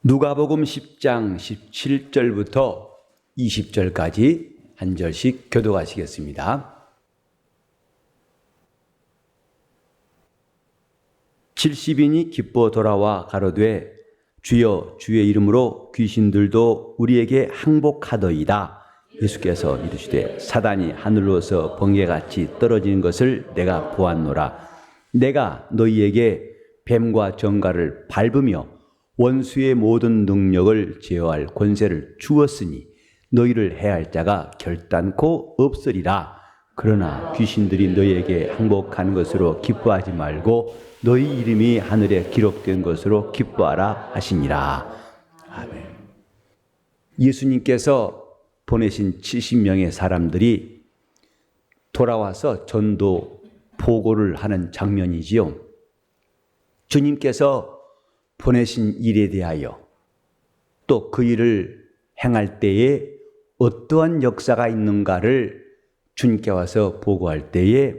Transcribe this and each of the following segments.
누가복음 10장 17절부터 20절까지 한 절씩 교독하시겠습니다. 70인이 기뻐 돌아와 가로되 주여 주의 이름으로 귀신들도 우리에게 항복하더이다. 예수께서 이르시되 사단이 하늘로서 번개같이 떨어지는 것을 내가 보았노라. 내가 너희에게 뱀과 정갈을 밟으며 원수의 모든 능력을 제어할 권세를 주었으니 너희를 해할 자가 결단코 없으리라. 그러나 귀신들이 너희에게 항복하는 것으로 기뻐하지 말고 너희 이름이 하늘에 기록된 것으로 기뻐하라 하시니라. 아멘. 예수님께서 보내신 70명의 사람들이 돌아와서 전도 보고를 하는 장면이지요. 주님께서 보내신 일에 대하여 또 그 일을 행할 때에 어떠한 역사가 있는가를 주님께 와서 보고할 때에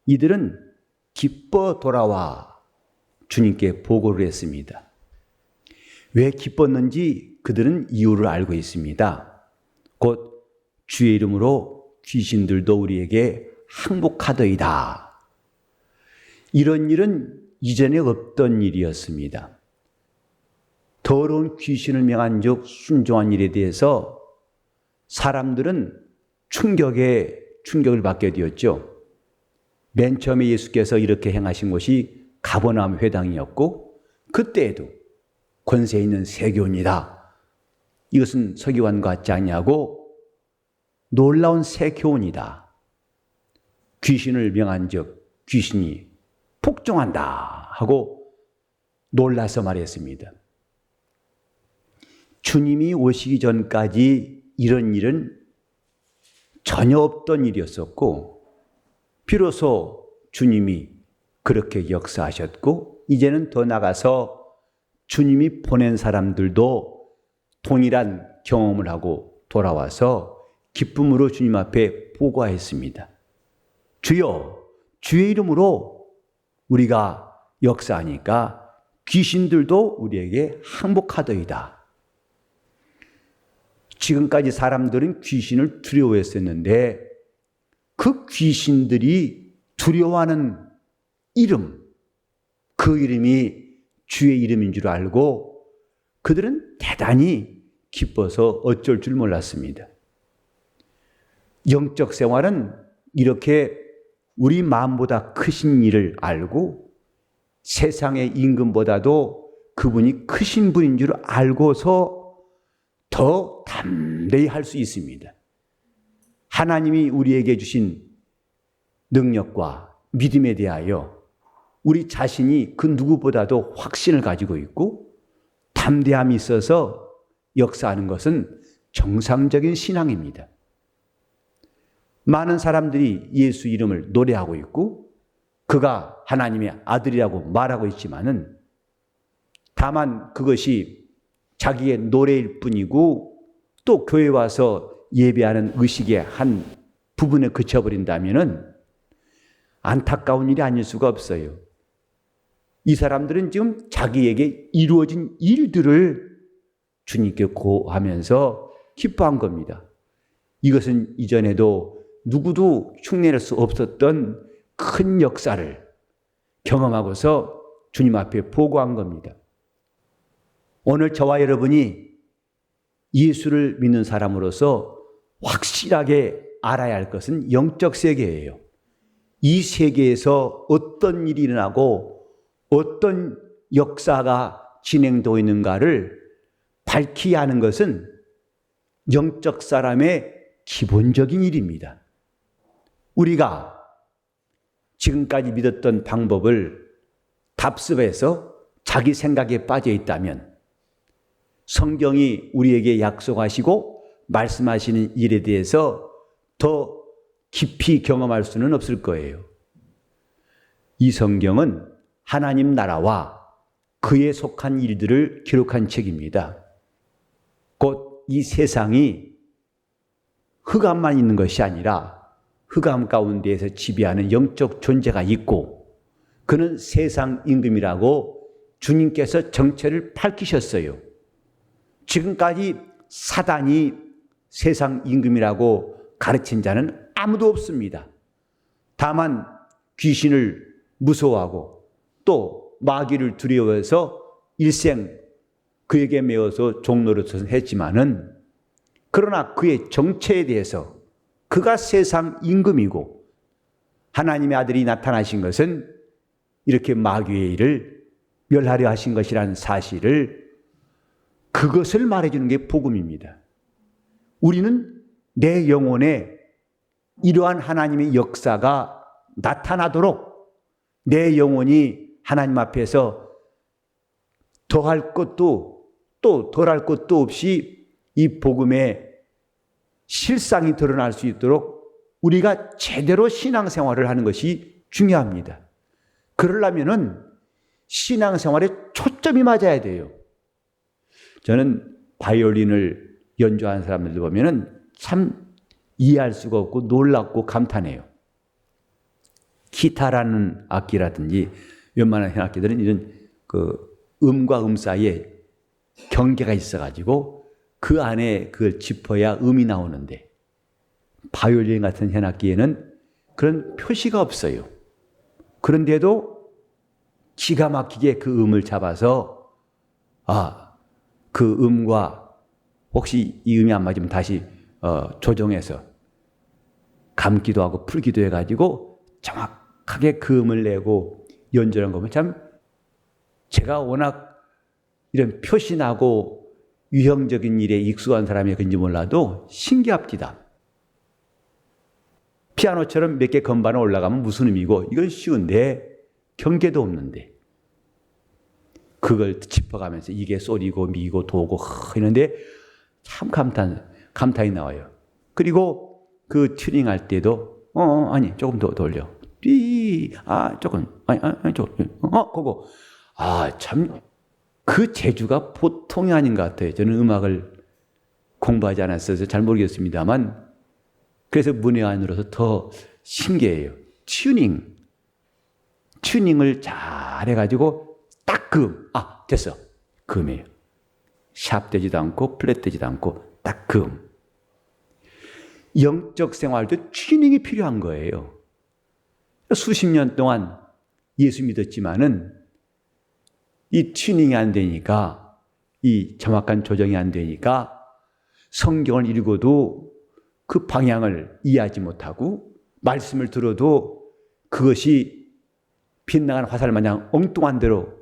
이들은 기뻐 돌아와 주님께 보고를 했습니다. 왜 기뻤는지 그들은 이유를 알고 있습니다. 곧 주의 이름으로 귀신들도 우리에게 항복하더이다. 이런 일은 이전에 없던 일이었습니다. 더러운 귀신을 명한 즉 순종한 일에 대해서 사람들은 충격을 받게 되었죠. 맨 처음에 예수께서 이렇게 행하신 곳이 가버나움 회당이었고 그때에도 권세 있는 세교훈이다. 이것은 서기관 같지 않냐고 놀라운 세교훈이다. 귀신을 명한 즉 귀신이 복종한다 하고 놀라서 말했습니다. 주님이 오시기 전까지 이런 일은 전혀 없던 일이었었고 비로소 주님이 그렇게 역사하셨고 이제는 더 나가서 주님이 보낸 사람들도 동일한 경험을 하고 돌아와서 기쁨으로 주님 앞에 보고했습니다. 주여 주의 이름으로 우리가 역사하니까 귀신들도 우리에게 항복하더이다. 지금까지 사람들은 귀신을 두려워했었는데 그 귀신들이 두려워하는 이름, 그 이름이 주의 이름인 줄 알고 그들은 대단히 기뻐서 어쩔 줄 몰랐습니다. 영적 생활은 이렇게 우리 마음보다 크신 일을 알고 세상의 임금보다도 그분이 크신 분인 줄 알고서 더 담대히 할 수 있습니다. 하나님이 우리에게 주신 능력과 믿음에 대하여 우리 자신이 그 누구보다도 확신을 가지고 있고 담대함이 있어서 역사하는 것은 정상적인 신앙입니다. 많은 사람들이 예수 이름을 노래하고 있고 그가 하나님의 아들이라고 말하고 있지만은 다만 그것이 자기의 노래일 뿐이고 또 교회 와서 예배하는 의식의 한 부분에 그쳐버린다면은 안타까운 일이 아닐 수가 없어요. 이 사람들은 지금 자기에게 이루어진 일들을 주님께 고하면서 기뻐한 겁니다. 이것은 이전에도 누구도 흉내낼 수 없었던 큰 역사를 경험하고서 주님 앞에 보고한 겁니다. 오늘 저와 여러분이 예수를 믿는 사람으로서 확실하게 알아야 할 것은 영적 세계예요. 이 세계에서 어떤 일이 일어나고 어떤 역사가 진행되고 있는가를 밝히 아는 것은 영적 사람의 기본적인 일입니다. 우리가 지금까지 믿었던 방법을 답습해서 자기 생각에 빠져 있다면 성경이 우리에게 약속하시고 말씀하시는 일에 대해서 더 깊이 경험할 수는 없을 거예요. 이 성경은 하나님 나라와 그에 속한 일들을 기록한 책입니다. 곧 이 세상이 흑암만 있는 것이 아니라 흑암 가운데에서 지배하는 영적 존재가 있고 그는 세상 임금이라고 주님께서 정체를 밝히셨어요. 지금까지 사단이 세상 임금이라고 가르친 자는 아무도 없습니다. 다만 귀신을 무서워하고 또 마귀를 두려워해서 일생 그에게 매어서 종노릇을 했지만은, 그러나 그의 정체에 대해서 그가 세상 임금이고 하나님의 아들이 나타나신 것은 이렇게 마귀의 일을 멸하려 하신 것이라는 사실을, 그것을 말해주는 게 복음입니다. 우리는 내 영혼에 이러한 하나님의 역사가 나타나도록 내 영혼이 하나님 앞에서 더할 것도 또 덜할 것도 없이 이 복음의 실상이 드러날 수 있도록 우리가 제대로 신앙생활을 하는 것이 중요합니다. 그러려면은 신앙생활에 초점이 맞아야 돼요. 저는 바이올린을 연주하는 사람들 보면은 참 이해할 수가 없고 놀랍고 감탄해요. 기타라는 악기라든지 웬만한 현악기들은 이런 그 음과 음 사이에 경계가 있어가지고 그 안에 그걸 짚어야 음이 나오는데, 바이올린 같은 현악기에는 그런 표시가 없어요. 그런데도 기가 막히게 그 음을 잡아서 그 음과 혹시 이 음이 안 맞으면 다시 조정해서 감기도 하고 풀기도 해가지고 정확하게 그 음을 내고 연주하는 거 보면 참, 제가 워낙 이런 표시나고 유형적인 일에 익숙한 사람이 그런지 몰라도 신기합니다. 피아노처럼 몇 개 건반을 올라가면 무슨 의미고, 이건 쉬운데 경계도 없는데 그걸 짚어가면서 이게 소리고 미고 도고 이런데 참 감탄이 나와요. 그리고 그 튜닝할 때도 아니 조금 더 돌려, 조금 아니 조금 그거 참 그 재주가 보통이 아닌 것 같아요. 저는 음악을 공부하지 않았어서 잘 모르겠습니다만, 그래서 문외한으로서 더 신기해요. 튜닝을 잘 해가지고 딱 됐어. 그 음이에요. 샵 되지도 않고 플랫 되지도 않고 딱 그 음. 영적 생활도 튜닝이 필요한 거예요. 수십 년 동안 예수 믿었지만은 이 튜닝이 안 되니까, 이 정확한 조정이 안 되니까 성경을 읽어도 그 방향을 이해하지 못하고, 말씀을 들어도 그것이 빗나간 화살 마냥 엉뚱한 대로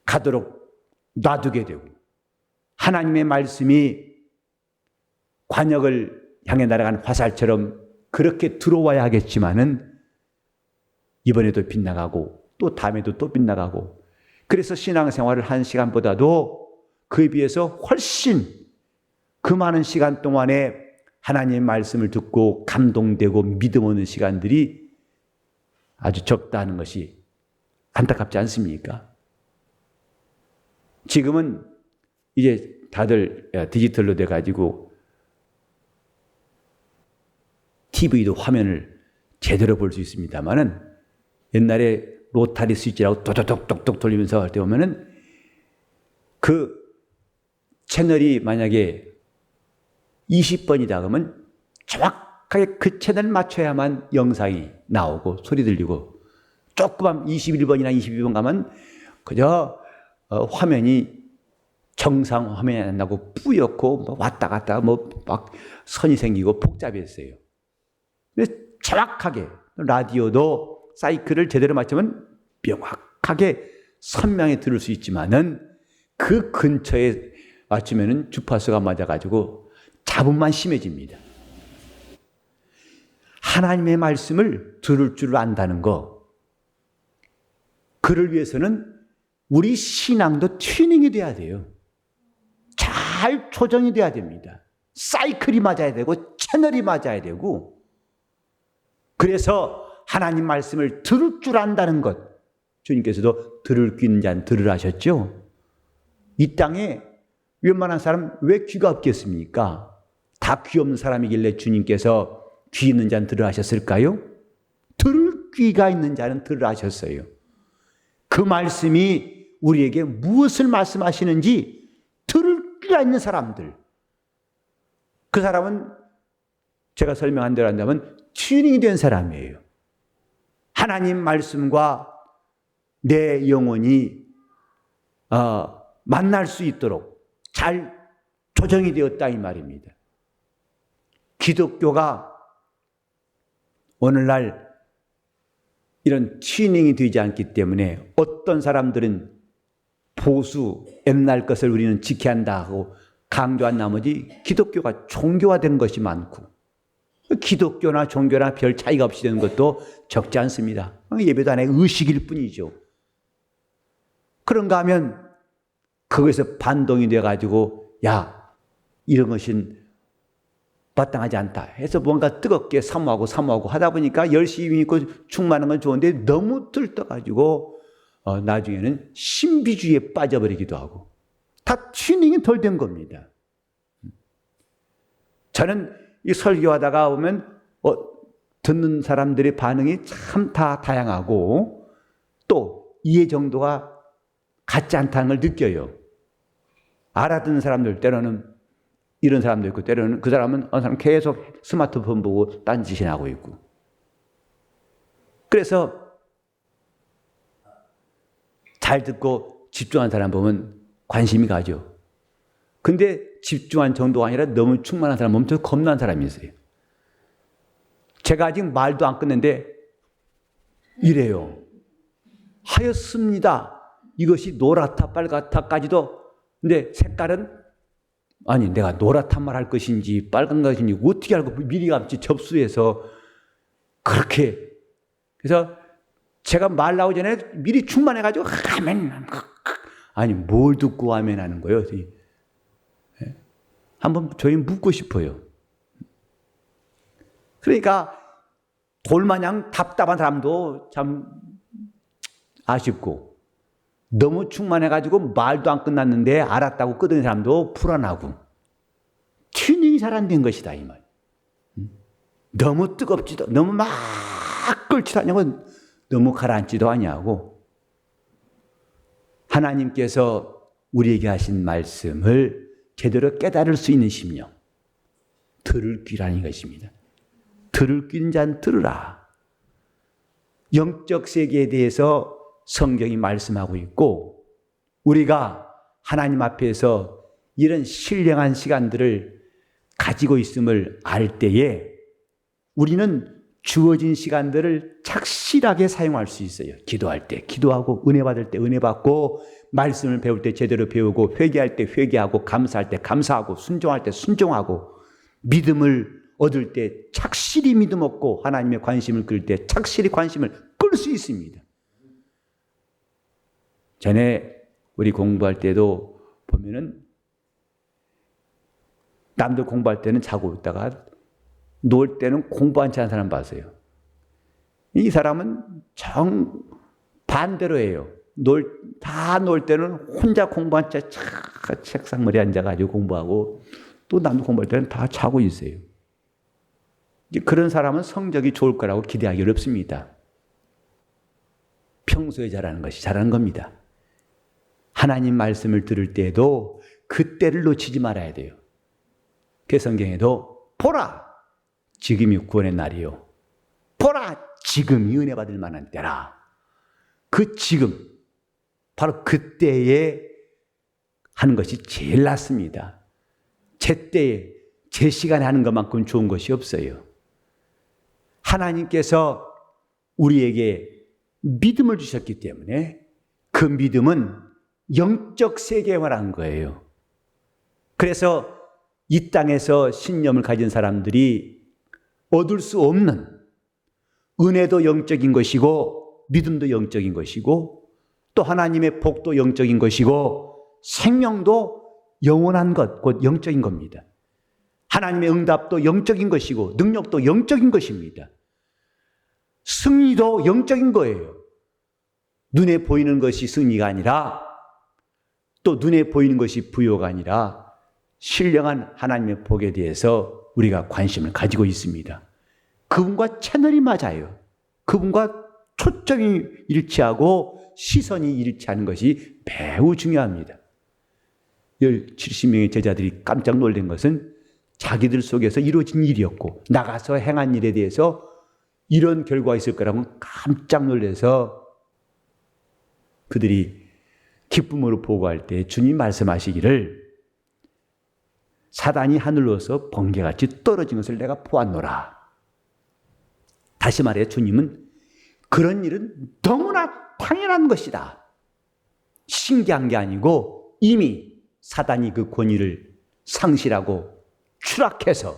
가도록 놔두게 되고, 하나님의 말씀이 관역을 향해 날아간 화살처럼 그렇게 들어와야 하겠지만은 이번에도 빗나가고 또 다음에도 또 빗나가고, 그래서 신앙생활을 한 시간보다도 그에 비해서 훨씬 그 많은 시간 동안에 하나님의 말씀을 듣고 감동되고 믿음 오는 시간들이 아주 적다는 것이 안타깝지 않습니까? 지금은 이제 다들 디지털로 돼가지고 TV도 화면을 제대로 볼 수 있습니다만은, 옛날에 로타리 스위치라고 똑똑똑똑 돌리면서 할 때 보면은 그 채널이 만약에 20번이다 그러면 정확하게 그 채널 맞춰야만 영상이 나오고 소리 들리고, 조그만 21번이나 22번 가면 그저 화면이 정상 화면이 안 나고 뿌옇고 왔다 갔다 막 선이 생기고 복잡했어요. 근데 정확하게 라디오도 사이클을 제대로 맞추면 명확하게 선명히 들을 수 있지만은 그 근처에 맞추면은 주파수가 맞아가지고 잡음만 심해집니다. 하나님의 말씀을 들을 줄 안다는 거, 그를 위해서는 우리 신앙도 튜닝이 돼야 돼요. 잘 조정이 돼야 됩니다. 사이클이 맞아야 되고 채널이 맞아야 되고, 그래서 하나님 말씀을 들을 줄 안다는 것, 주님께서도 들을 귀 있는 자는 들으라 하셨죠. 이 땅에 웬만한 사람 왜 귀가 없겠습니까? 다 귀 없는 사람이길래 주님께서 귀 있는 자는 들으라 하셨을까요? 들을 귀가 있는 자는 들으라 하셨어요. 그 말씀이 우리에게 무엇을 말씀하시는지 들을 끼가 있는 사람들. 그 사람은 제가 설명한 대로 한다면 튜닝이 된 사람이에요. 하나님 말씀과 내 영혼이 만날 수 있도록 잘 조정이 되었다 이 말입니다. 기독교가 오늘날 이런 튜닝이 되지 않기 때문에 어떤 사람들은 보수, 옛날 것을 우리는 지켜야 한다 하고 강조한 나머지 기독교가 종교화된 것이 많고 기독교나 종교나 별 차이가 없이 되는 것도 적지 않습니다. 예배도 하나의 의식일 뿐이죠. 그런가 하면 거기서 반동이 돼가지고 야, 이런 것은 마땅하지 않다 해서 뭔가 뜨겁게 사모하고 하다 보니까 열심히 있고 충만한 건 좋은데 너무 들떠가지고 나중에는 신비주의에 빠져버리기도 하고 다 튜닝이 덜 된 겁니다. 저는 이 설교하다가 보면 듣는 사람들의 반응이 참 다 다양하고 또 이해 정도가 같지 않다는 걸 느껴요. 알아듣는 사람들 때로는 이런 사람도 있고 때로는 그 사람은 어느 사람 계속 스마트폰 보고 딴짓이나 하고 있고. 그래서 잘 듣고 집중한 사람 보면 관심이 가죠. 근데 집중한 정도가 아니라 너무 충만한 사람 보면 좀 겁난 사람이 있어요. 제가 아직 말도 안 끝냈는데 이래요. 하였습니다. 이것이 노랗다 빨갛다까지도. 근데 색깔은 아니 내가 노랗단 말 할 것인지 빨간 것인지 어떻게 알고 미리 감지 접수해서 그렇게. 그래서 제가 말 나오기 전에 미리 충만해가지고 아멘. 아니 뭘 듣고 아멘 하는 거예요. 한번 저희 묻고 싶어요. 그러니까 돌마냥 답답한 사람도 참 아쉽고 너무 충만해가지고 말도 안 끝났는데 알았다고 끄덕이는 사람도 불안하고 튜닝이 잘 안 된 것이다 이 말. 너무 뜨겁지도 너무 막 끓지도 않냐고 너무 가라앉지도 않냐고. 하나님께서 우리에게 하신 말씀을 제대로 깨달을 수 있는 심령, 들을 귀라는 것입니다. 들을 귀인 자는 들으라. 영적 세계에 대해서 성경이 말씀하고 있고 우리가 하나님 앞에서 이런 신령한 시간들을 가지고 있음을 알 때에 우리는 주어진 시간들을 착실하게 사용할 수 있어요. 기도할 때 기도하고 은혜 받을 때 은혜 받고 말씀을 배울 때 제대로 배우고 회개할 때 회개하고 감사할 때 감사하고 순종할 때 순종하고 믿음을 얻을 때 착실히 믿음 얻고 하나님의 관심을 끌 때 착실히 관심을 끌 수 있습니다. 전에 우리 공부할 때도 보면은 남들 공부할 때는 자고 있다가 놀 때는 공부하지 않은 사람 봤어요. 이 사람은 정 반대로 해요. 다 놀 때는 혼자 공부한 채 책상 머리에 앉아가지고 공부하고 또 남들 공부할 때는 다 자고 있어요. 그런 사람은 성적이 좋을 거라고 기대하기 어렵습니다. 평소에 잘하는 것이 잘하는 겁니다. 하나님 말씀을 들을 때에도 그때를 놓치지 말아야 돼요. 그 성경에도 보라 지금이 구원의 날이요. 보라 지금이 은혜 받을 만한 때라. 그 지금 바로 그때에 하는 것이 제일 낫습니다. 제때에 제 시간에 하는 것만큼 좋은 것이 없어요. 하나님께서 우리에게 믿음을 주셨기 때문에 그 믿음은 영적 세계에 관한 거예요. 그래서 이 땅에서 신념을 가진 사람들이 얻을 수 없는 은혜도 영적인 것이고 믿음도 영적인 것이고 또 하나님의 복도 영적인 것이고 생명도 영원한 것, 곧 영적인 겁니다. 하나님의 응답도 영적인 것이고 능력도 영적인 것입니다. 승리도 영적인 거예요. 눈에 보이는 것이 승리가 아니라 또 눈에 보이는 것이 부요가 아니라 신령한 하나님의 복에 대해서 우리가 관심을 가지고 있습니다. 그분과 채널이 맞아요. 그분과 초점이 일치하고 시선이 일치하는 것이 매우 중요합니다. 70명의 제자들이 깜짝 놀란 것은 자기들 속에서 이루어진 일이었고 나가서 행한 일에 대해서 이런 결과가 있을 거라고 깜짝 놀라서 그들이 기쁨으로 보고할 때 주님 말씀하시기를 사단이 하늘로서 번개같이 떨어진 것을 내가 보았노라. 다시 말해 주님은 그런 일은 너무나 당연한 것이다. 신기한 게 아니고 이미 사단이 그 권위를 상실하고 추락해서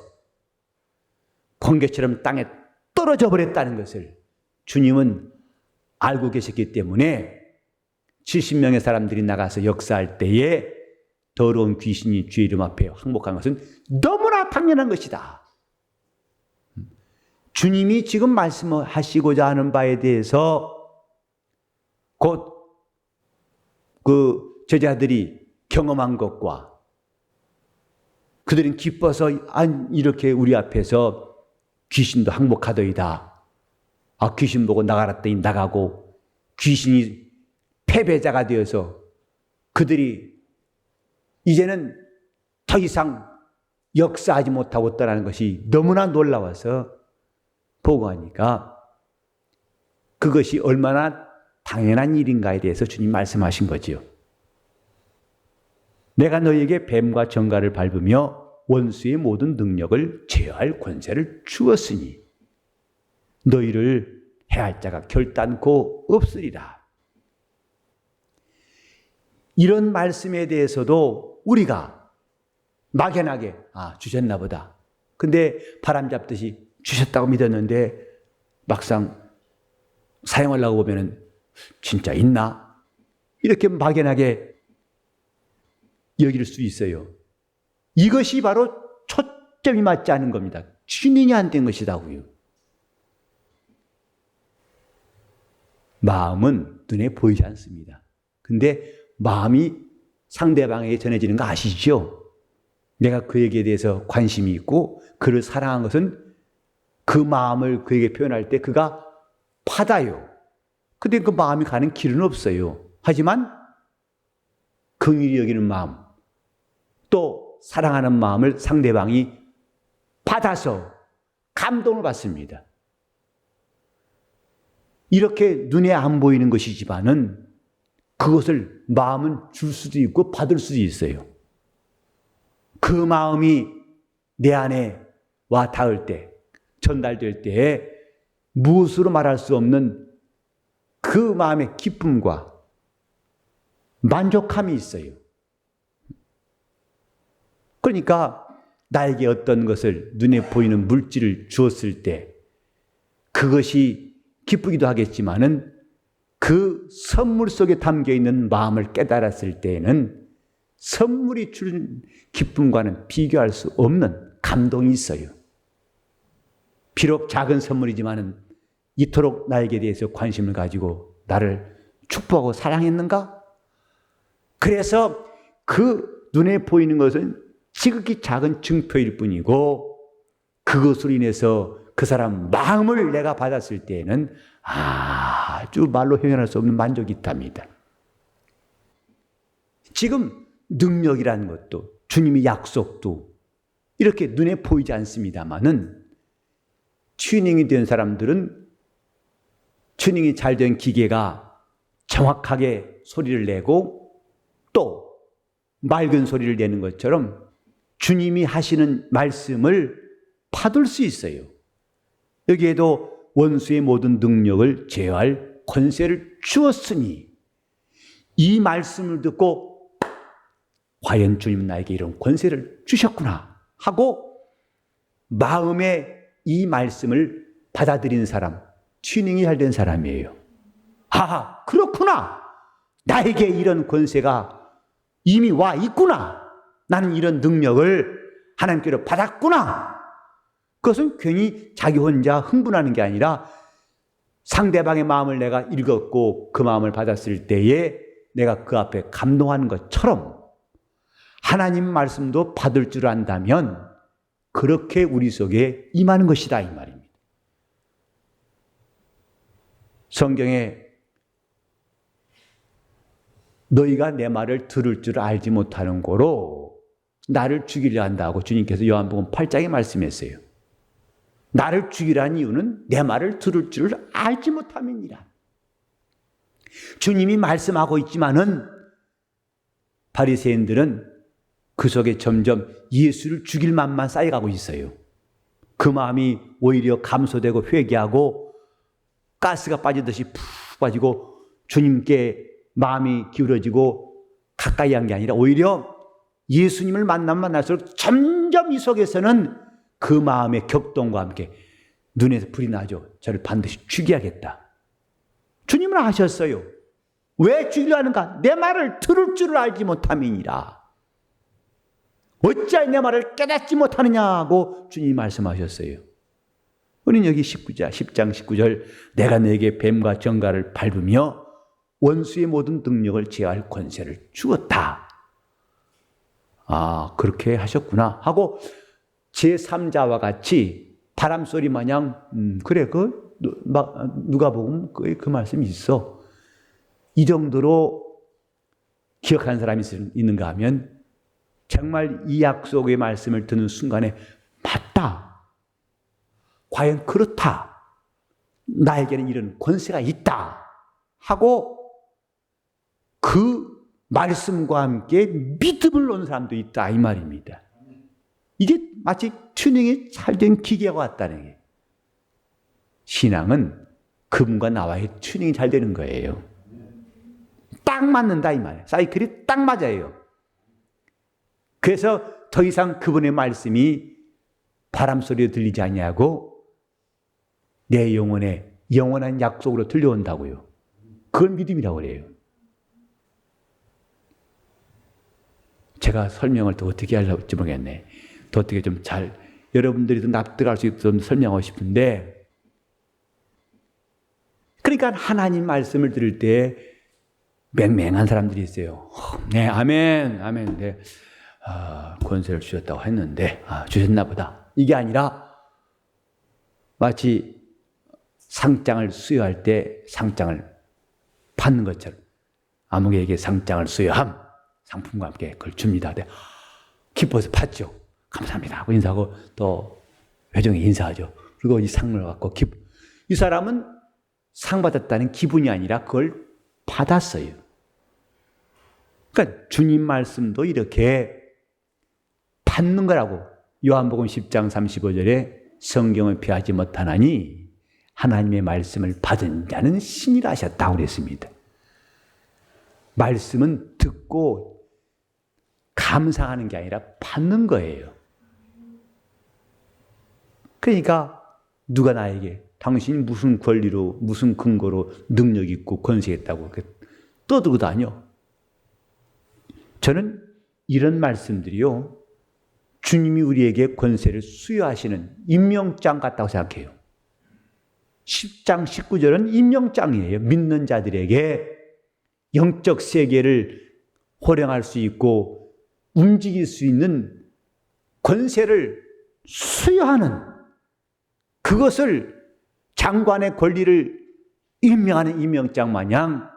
번개처럼 땅에 떨어져 버렸다는 것을 주님은 알고 계셨기 때문에 70명의 사람들이 나가서 역사할 때에 더러운 귀신이 주의 이름 앞에 항복한 것은 너무나 당연한 것이다. 주님이 지금 말씀하시고자 하는 바에 대해서 곧 그 제자들이 경험한 것과 그들은 기뻐서 이렇게 우리 앞에서 귀신도 항복하더이다. 귀신 보고 나가랐더니 나가고 귀신이 패배자가 되어서 그들이 이제는 더 이상 역사하지 못하고 떠나는 것이 너무나 놀라워서 보고하니까 그것이 얼마나 당연한 일인가에 대해서 주님 말씀하신 거지요. 내가 너희에게 뱀과 정갈을 밟으며 원수의 모든 능력을 제어할 권세를 주었으니 너희를 해할 자가 결단코 없으리라. 이런 말씀에 대해서도 우리가 막연하게 주셨나 보다. 근데 바람 잡듯이 주셨다고 믿었는데 막상 사용하려고 보면은 진짜 있나? 이렇게 막연하게 여길 수 있어요. 이것이 바로 초점이 맞지 않은 겁니다. 튜닝이 안 된 것이다고요. 마음은 눈에 보이지 않습니다. 근데 마음이 상대방에게 전해지는 거 아시죠? 내가 그에게 대해서 관심이 있고 그를 사랑한 것은 그 마음을 그에게 표현할 때 그가 받아요. 근데 그 마음이 가는 길은 없어요. 하지만 긍휼히 여기는 마음, 또 사랑하는 마음을 상대방이 받아서 감동을 받습니다. 이렇게 눈에 안 보이는 것이지만은 그것을 마음은 줄 수도 있고 받을 수도 있어요. 그 마음이 내 안에 와 닿을 때, 전달될 때에 무엇으로 말할 수 없는 그 마음의 기쁨과 만족함이 있어요. 그러니까 나에게 어떤 것을 눈에 보이는 물질을 주었을 때 그것이 기쁘기도 하겠지만은 그 선물 속에 담겨 있는 마음을 깨달았을 때에는 선물이 주는 기쁨과는 비교할 수 없는 감동이 있어요. 비록 작은 선물이지만은 이토록 나에게 대해서 관심을 가지고 나를 축복하고 사랑했는가? 그래서 그 눈에 보이는 것은 지극히 작은 증표일 뿐이고 그것으로 인해서 그 사람 마음을 내가 받았을 때에는 아주 말로 표현할 수 없는 만족이 있답니다. 지금 능력이라는 것도 주님의 약속도 이렇게 눈에 보이지 않습니다만은 튜닝이 된 사람들은 튜닝이 잘 된 기계가 정확하게 소리를 내고 또 맑은 소리를 내는 것처럼 주님이 하시는 말씀을 받을 수 있어요. 여기에도 원수의 모든 능력을 제어할 권세를 주었으니 이 말씀을 듣고 과연 주님 나에게 이런 권세를 주셨구나 하고 마음에 이 말씀을 받아들이는 사람, 튜닝이 잘 된 사람이에요. 그렇구나. 나에게 이런 권세가 이미 와 있구나. 나는 이런 능력을 하나님께로 받았구나. 그것은 괜히 자기 혼자 흥분하는 게 아니라 상대방의 마음을 내가 읽었고 그 마음을 받았을 때에 내가 그 앞에 감동하는 것처럼 하나님 말씀도 받을 줄 안다면 그렇게 우리 속에 임하는 것이다 이 말입니다. 성경에 너희가 내 말을 들을 줄 알지 못하는 고로 나를 죽이려 한다고 주님께서 요한복음 8장에 말씀했어요. 나를 죽이라는 이유는 내 말을 들을 줄 알지 못함이니라. 주님이 말씀하고 있지만은 바리새인들은 그 속에 점점 예수를 죽일 맘만 쌓여가고 있어요. 그 마음이 오히려 감소되고 회개하고 가스가 빠지듯이 푹 빠지고 주님께 마음이 기울어지고 가까이 한 게 아니라 오히려 예수님을 만나면 만날수록 점점 이 속에서는 그 마음의 격동과 함께 눈에서 불이 나죠. 저를 반드시 죽여야겠다. 주님은 아셨어요. 왜 죽이려 하는가? 내 말을 들을 줄을 알지 못함이니라. 어찌하여 내 말을 깨닫지 못하느냐고 주님이 말씀하셨어요. 우리는 여기 10장 19절 내가 너에게 뱀과 정갈을 밟으며 원수의 모든 능력을 제어할 권세를 주었다. 아, 그렇게 하셨구나 하고 제3자와 같이 바람소리 마냥 그래 누가복음 그 말씀이 있어. 이 정도로 기억하는 사람이 있는가 하면 정말 이 약속의 말씀을 듣는 순간에 맞다. 과연 그렇다. 나에게는 이런 권세가 있다. 하고 그 말씀과 함께 믿음을 놓은 사람도 있다. 이 말입니다. 이게 마치 튜닝이 잘 된 기계가 왔다는 게. 신앙은 그분과 나와의 튜닝이 잘 되는 거예요. 딱 맞는다 이 말이에요. 사이클이 딱 맞아요. 그래서 더 이상 그분의 말씀이 바람 소리로 들리지 아니하고 내 영혼에 영원한 약속으로 들려온다고요. 그걸 믿음이라고 그래요. 제가 설명을 또 어떻게 하려고 모르겠네. 더 어떻게 좀 잘 여러분들이 더 납득할 수 있도록 좀 설명하고 싶은데, 그러니까 하나님 말씀을 들을 때 맹맹한 사람들이 있어요. 네, 아멘, 아멘. 네, 권세를 주셨다고 했는데 주셨나 보다. 이게 아니라 마치 상장을 수여할 때 상장을 받는 것처럼 아무에게 상장을 수여함, 상품과 함께 그걸 줍니다. 네, 기뻐서 받죠. 감사합니다 하고 인사하고 또 회중에 인사하죠. 그리고 이 상을 갖고 이 사람은 상 받았다는 기분이 아니라 그걸 받았어요. 그러니까 주님 말씀도 이렇게 받는 거라고. 요한복음 10장 35절에 성경을 피하지 못하나니 하나님의 말씀을 받은 자는 신이라 하셨다고 그랬습니다. 말씀은 듣고 감상하는 게 아니라 받는 거예요. 그러니까 누가 나에게 당신이 무슨 권리로 무슨 근거로 능력 있고 권세 있다고 떠들고 다녀. 저는 이런 말씀들이요, 주님이 우리에게 권세를 수여하시는 임명장 같다고 생각해요. 10장 19절은 임명장이에요. 믿는 자들에게 영적 세계를 호령할 수 있고 움직일 수 있는 권세를 수여하는, 그것을 장관의 권리를 임명하는 임명장 마냥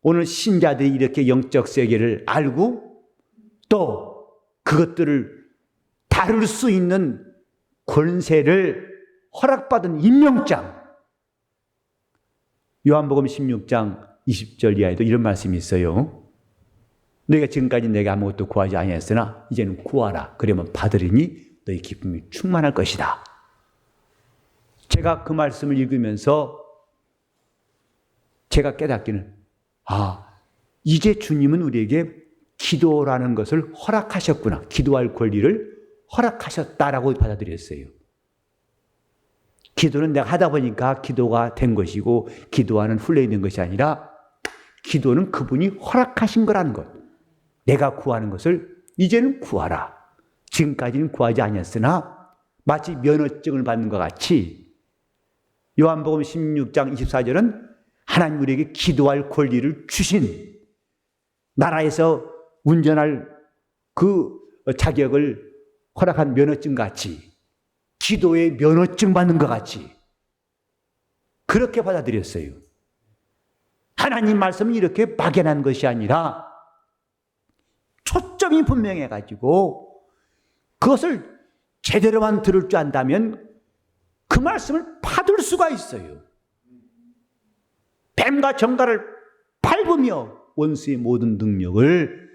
오늘 신자들이 이렇게 영적 세계를 알고 또 그것들을 다룰 수 있는 권세를 허락받은 임명장. 요한복음 16장 20절 이하에도 이런 말씀이 있어요. 너희가 지금까지 내게 아무것도 구하지 아니했으나 이제는 구하라. 그러면 받으리니 너희 기쁨이 충만할 것이다. 제가 그 말씀을 읽으면서 제가 깨닫기는, 이제 주님은 우리에게 기도라는 것을 허락하셨구나. 기도할 권리를 허락하셨다라고 받아들였어요. 기도는 내가 하다 보니까 기도가 된 것이고 기도하는 훈련이 된 것이 아니라 기도는 그분이 허락하신 거라는 것. 내가 구하는 것을 이제는 구하라. 지금까지는 구하지 아니었으나 마치 면허증을 받는 것 같이 요한복음 16장 24절은 하나님 우리에게 기도할 권리를 주신, 나라에서 운전할 그 자격을 허락한 면허증 같이, 기도의 면허증 받는 것 같이 그렇게 받아들였어요. 하나님 말씀은 이렇게 막연한 것이 아니라 초점이 분명해가지고 그것을 제대로만 들을 줄 안다면 그 말씀을 받을 수가 있어요. 뱀과 정갈을 밟으며 원수의 모든 능력을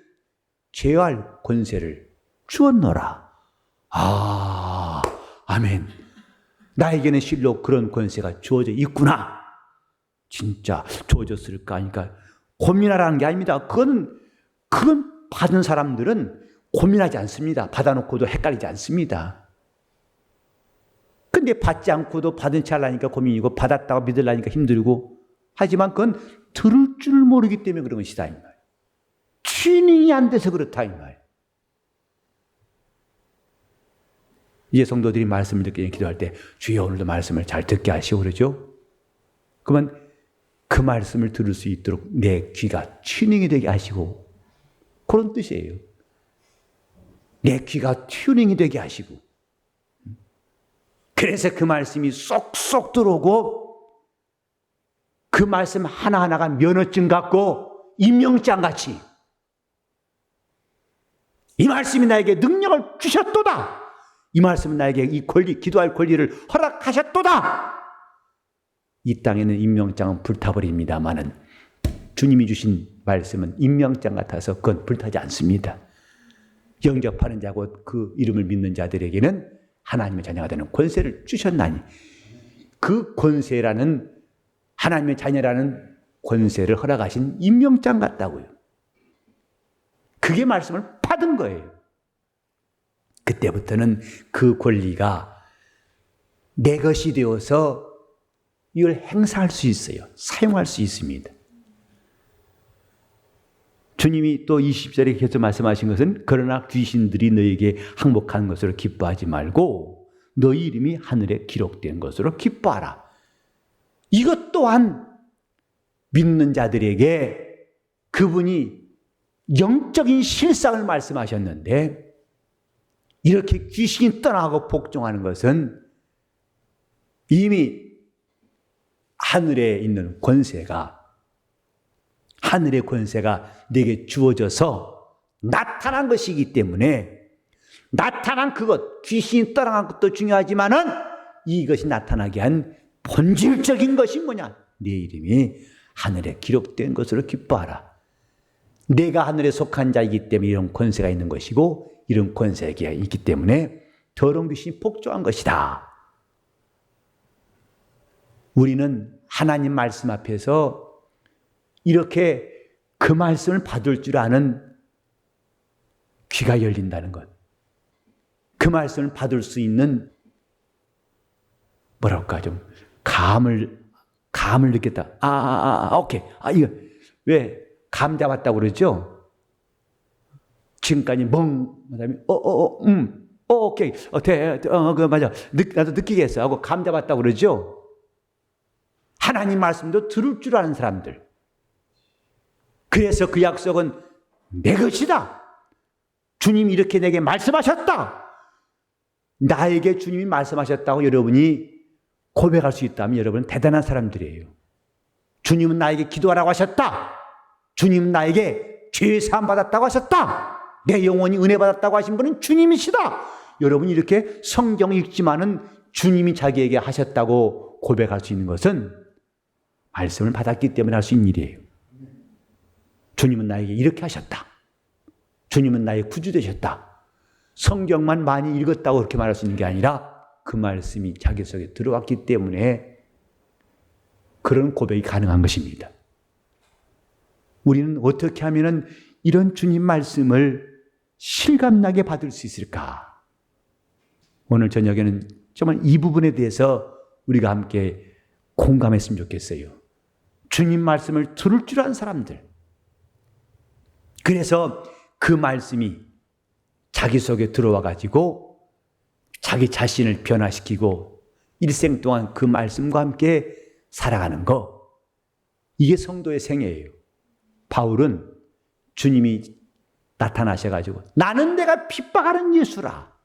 제어할 권세를 주었노라. 아멘. 나에게는 실로 그런 권세가 주어져 있구나. 진짜 주어졌을까 하니까 고민하라는 게 아닙니다. 그건 받은 사람들은 고민하지 않습니다. 받아놓고도 헷갈리지 않습니다. 근데 받지 않고도 받은 채 하려니까 고민이고 받았다고 믿으려니까 힘들고, 하지만 그건 들을 줄 모르기 때문에 그런 것이다 이 말. 튜닝이 안 돼서 그렇다 이 말. 이제 성도들이 말씀을 듣기 기도할 때 주여 오늘도 말씀을 잘 듣게 하시오 그러죠. 그러면 그 말씀을 들을 수 있도록 내 귀가 튜닝이 되게 하시고, 그런 뜻이에요. 내 귀가 튜닝이 되게 하시고, 그래서 그 말씀이 쏙쏙 들어오고 그 말씀 하나하나가 면허증 같고 임명장 같이 이 말씀이 나에게 능력을 주셨도다. 이 말씀은 나에게 이 권리, 기도할 권리를 허락하셨도다. 이 땅에는 임명장은 불타버립니다마는 주님이 주신 말씀은 임명장 같아서 그건 불타지 않습니다. 영접하는 자고 그 이름을 믿는 자들에게는 하나님의 자녀가 되는 권세를 주셨나니, 그 권세라는, 하나님의 자녀라는 권세를 허락하신 임명장 같다고요. 그게 말씀을 받은 거예요. 그때부터는 그 권리가 내 것이 되어서 이걸 행사할 수 있어요. 사용할 수 있습니다. 주님이 또 20절에 계속 말씀하신 것은 그러나 귀신들이 너에게 항복하는 것으로 기뻐하지 말고 너희 이름이 하늘에 기록된 것으로 기뻐하라. 이것 또한 믿는 자들에게 그분이 영적인 실상을 말씀하셨는데, 이렇게 귀신이 떠나고 복종하는 것은 이미 하늘에 있는 권세가, 하늘의 권세가 내게 주어져서 나타난 것이기 때문에, 나타난 그것, 귀신이 떠나간 것도 중요하지만은 이것이 나타나게 한 본질적인 것이 뭐냐? 내 이름이 하늘에 기록된 것으로 기뻐하라. 내가 하늘에 속한 자이기 때문에 이런 권세가 있는 것이고, 이런 권세가 있기 때문에 더러운 귀신이 복종한 것이다. 우리는 하나님 말씀 앞에서 이렇게 그 말씀을 받을 줄 아는 귀가 열린다는 것, 그 말씀을 받을 수 있는 뭐랄까 좀 감을 느꼈다. 오케이. 이거 왜 감 잡았다고 그러죠? 지금까지 그다음에 오케이. 맞아. 나도 느끼겠어 하고 감 잡았다고 그러죠? 하나님 말씀도 들을 줄 아는 사람들. 그래서 그 약속은 내 것이다. 주님이 이렇게 내게 말씀하셨다. 나에게 주님이 말씀하셨다고 여러분이 고백할 수 있다면 여러분은 대단한 사람들이에요. 주님은 나에게 기도하라고 하셨다. 주님은 나에게 죄 사함 받았다고 하셨다. 내 영혼이 은혜 받았다고 하신 분은 주님이시다. 여러분이 이렇게 성경 읽지만은 주님이 자기에게 하셨다고 고백할 수 있는 것은 말씀을 받았기 때문에 할 수 있는 일이에요. 주님은 나에게 이렇게 하셨다. 주님은 나의 구주 되셨다. 성경만 많이 읽었다고 그렇게 말할 수 있는 게 아니라 그 말씀이 자기 속에 들어왔기 때문에 그런 고백이 가능한 것입니다. 우리는 어떻게 하면 이런 주님 말씀을 실감나게 받을 수 있을까? 오늘 저녁에는 정말 이 부분에 대해서 우리가 함께 공감했으면 좋겠어요. 주님 말씀을 들을 줄 아는 사람들. 그래서 그 말씀이 자기 속에 들어와 가지고 자기 자신을 변화시키고 일생 동안 그 말씀과 함께 살아가는 거, 이게 성도의 생애예요. 바울은 주님이 나타나셔가지고 나는 내가 핍박하는 예수라.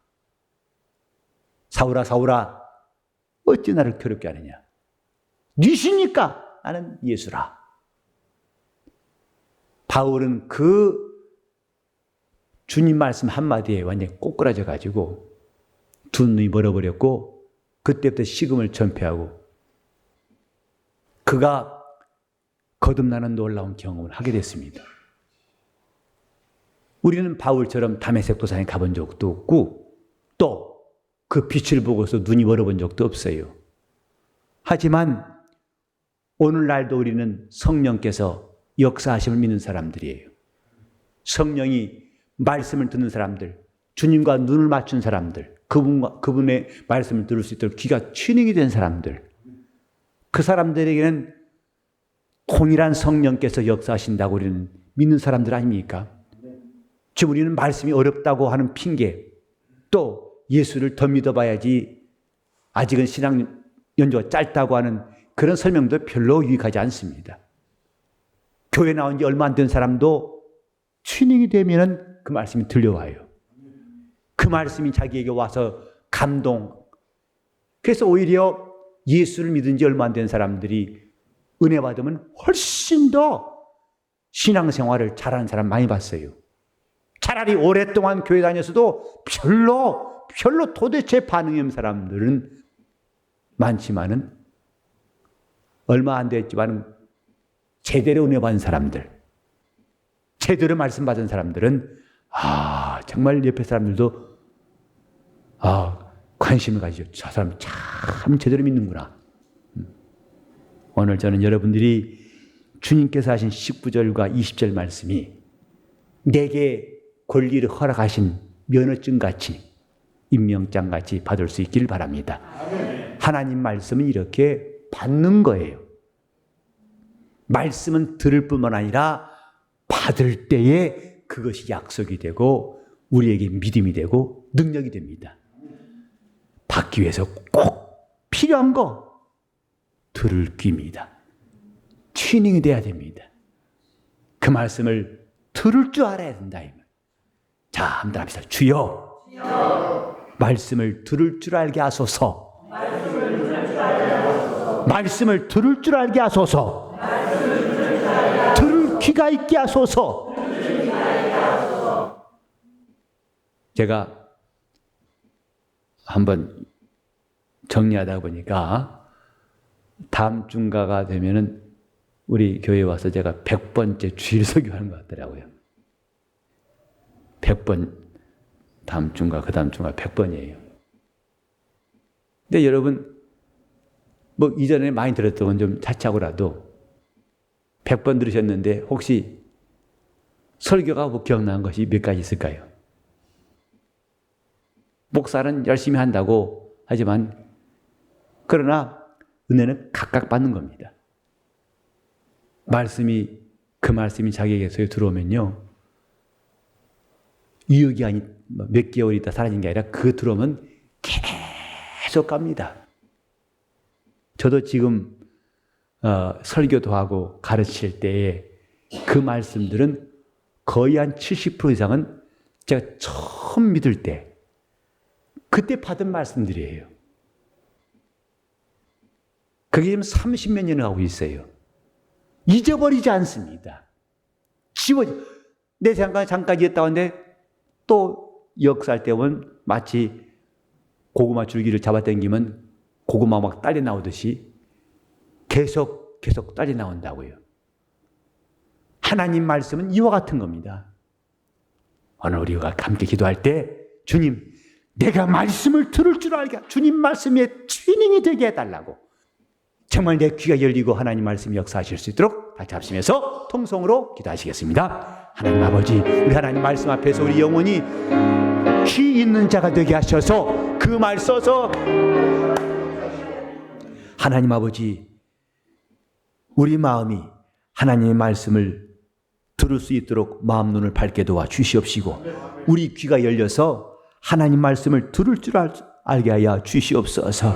사울아 사울아 어찌 나를 괴롭게 하느냐. 니시니까 나는 예수라. 바울은 그 주님 말씀 한마디에 완전히 꼬꾸라져 가지고 두 눈이 멀어버렸고 그때부터 식음을 전폐하고 그가 거듭나는 놀라운 경험을 하게 됐습니다. 우리는 바울처럼 다메섹 도상에 가본 적도 없고 또 그 빛을 보고서 눈이 멀어본 적도 없어요. 하지만 오늘날도 우리는 성령께서 역사하심을 믿는 사람들이에요. 성령이 말씀을 듣는 사람들, 주님과 눈을 맞춘 사람들, 그분의 말씀을 들을 수 있도록 귀가 튜닝이 된 사람들, 그 사람들에게는 동일한 성령께서 역사하신다고 우리는 믿는 사람들 아닙니까? 지금 우리는 말씀이 어렵다고 하는 핑계, 또 예수를 더 믿어봐야지 아직은 신앙 연조가 짧다고 하는 그런 설명도 별로 유익하지 않습니다. 교회 나온 지 얼마 안 된 사람도 튜닝이 되면 그 말씀이 들려와요. 그 말씀이 자기에게 와서 감동. 그래서 오히려 예수를 믿은 지 얼마 안 된 사람들이 은혜 받으면 훨씬 더 신앙생활을 잘하는 사람 많이 봤어요. 차라리 오랫동안 교회 다녔어도 별로 도대체 반응이 없는 사람들은 많지만은 얼마 안 됐지만 제대로 은혜 받은 사람들, 제대로 말씀 받은 사람들은 정말 옆에 사람들도 관심을 가지죠. 저 사람 참 제대로 믿는구나. 오늘 저는 여러분들이 주님께서 하신 19절과 20절 말씀이 내게 권리를 허락하신 면허증같이 임명장같이 받을 수 있길 바랍니다. 하나님 말씀은 이렇게 받는 거예요. 말씀은 들을 뿐만 아니라 받을 때에 그것이 약속이 되고 우리에게 믿음이 되고 능력이 됩니다. 받기 위해서 꼭 필요한 거 들을 귀입니다. 튜닝이 돼야 됩니다. 그 말씀을 들을 줄 알아야 된다. 자, 한번 합시다. 주여, 말씀을 들을 줄 알게 하소서. 말씀을 들을 줄 알게 하소서. 들을 귀가 있게 하소서. 제가 한번 정리하다 보니까 다음 주인가가 되면은 우리 교회에 와서 제가 100번째 주일 설교하는 것 같더라고요. 100번, 다음 주인가 그 다음 주인가 100번이에요. 근데 여러분 뭐 이전에 많이 들었던 건 좀 차치하고라도 100번 들으셨는데 혹시 설교가 뭐 기억나는 것이 몇 가지 있을까요? 목사는 열심히 한다고 하지만 그러나 은혜는 각각 받는 겁니다. 그 말씀이 자기에게서 들어오면요. 유효기 아니 몇 개월 있다 사라진 게 아니라 그 들어오면 계속 갑니다. 저도 지금 설교도 하고 가르칠 때에 그 말씀들은 거의 한 70% 이상은 제가 처음 믿을 때 그때 받은 말씀들이에요. 그게 지금 30몇 년을 하고 있어요. 잊어버리지 않습니다. 내 잠깐 이었다 왔는데 또 역사할 때 보면 마치 고구마 줄기를 잡아당기면 고구마 막 딸이 나오듯이 계속 딸이 나온다고요. 하나님 말씀은 이와 같은 겁니다. 오늘 우리가 함께 기도할 때 주님, 내가 말씀을 들을 줄 알게 주님 말씀에 튜닝이 되게 해달라고 정말 내 귀가 열리고 하나님 말씀이 역사하실 수 있도록 같이 합심해서 통성으로 기도하시겠습니다. 하나님 아버지, 우리 하나님 말씀 앞에서 우리 영혼이 귀 있는 자가 되게 하셔서 그 말 써서 하나님 아버지, 우리 마음이 하나님의 말씀을 들을 수 있도록 마음 눈을 밝게 도와 주시옵시고 우리 귀가 열려서 하나님 말씀을 들을 줄 알게 하여 주시옵소서.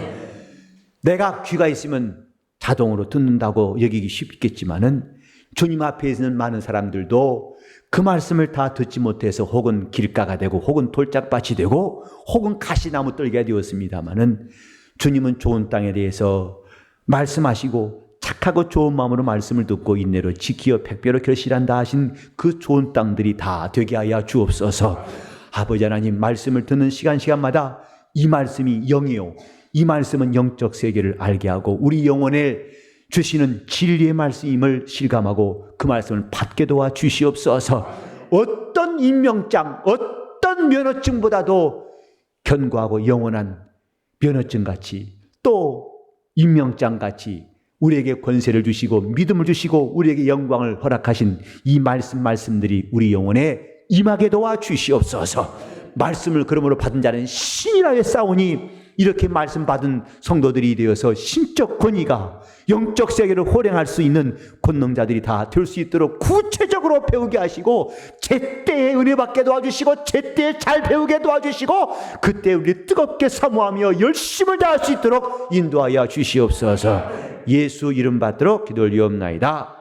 내가 귀가 있으면 자동으로 듣는다고 여기기 쉽겠지만은 주님 앞에 있는 많은 사람들도 그 말씀을 다 듣지 못해서 혹은 길가가 되고 혹은 돌짝밭이 되고 혹은 가시나무 떨기가 되었습니다마는 주님은 좋은 땅에 대해서 말씀하시고 착하고 좋은 마음으로 말씀을 듣고 인내로 지키어 백배로 결실한다 하신 그 좋은 땅들이 다 되게 하여 주옵소서. 아버지 하나님, 말씀을 듣는 시간마다 이 말씀이 영이요, 이 말씀은 영적 세계를 알게 하고 우리 영혼에 주시는 진리의 말씀임을 실감하고 그 말씀을 받게 도와 주시옵소서. 어떤 임명장, 어떤 면허증보다도 견고하고 영원한 면허증같이 또 임명장같이 우리에게 권세를 주시고 믿음을 주시고 우리에게 영광을 허락하신 이 말씀들이 우리 영혼에 임하게 도와 주시옵소서. 말씀을 그러므로 받은 자는 신이라 싸우니 이렇게 말씀 받은 성도들이 되어서 신적 권위가 영적 세계를 호령할 수 있는 권능자들이 다 될 수 있도록 구체적으로 배우게 하시고 제때에 은혜 받게 도와주시고 제때에 잘 배우게 도와주시고 그때 우리 뜨겁게 사모하며 열심을 다할 수 있도록 인도하여 주시옵소서. 예수 이름 받도록 기도 올리옵나이다.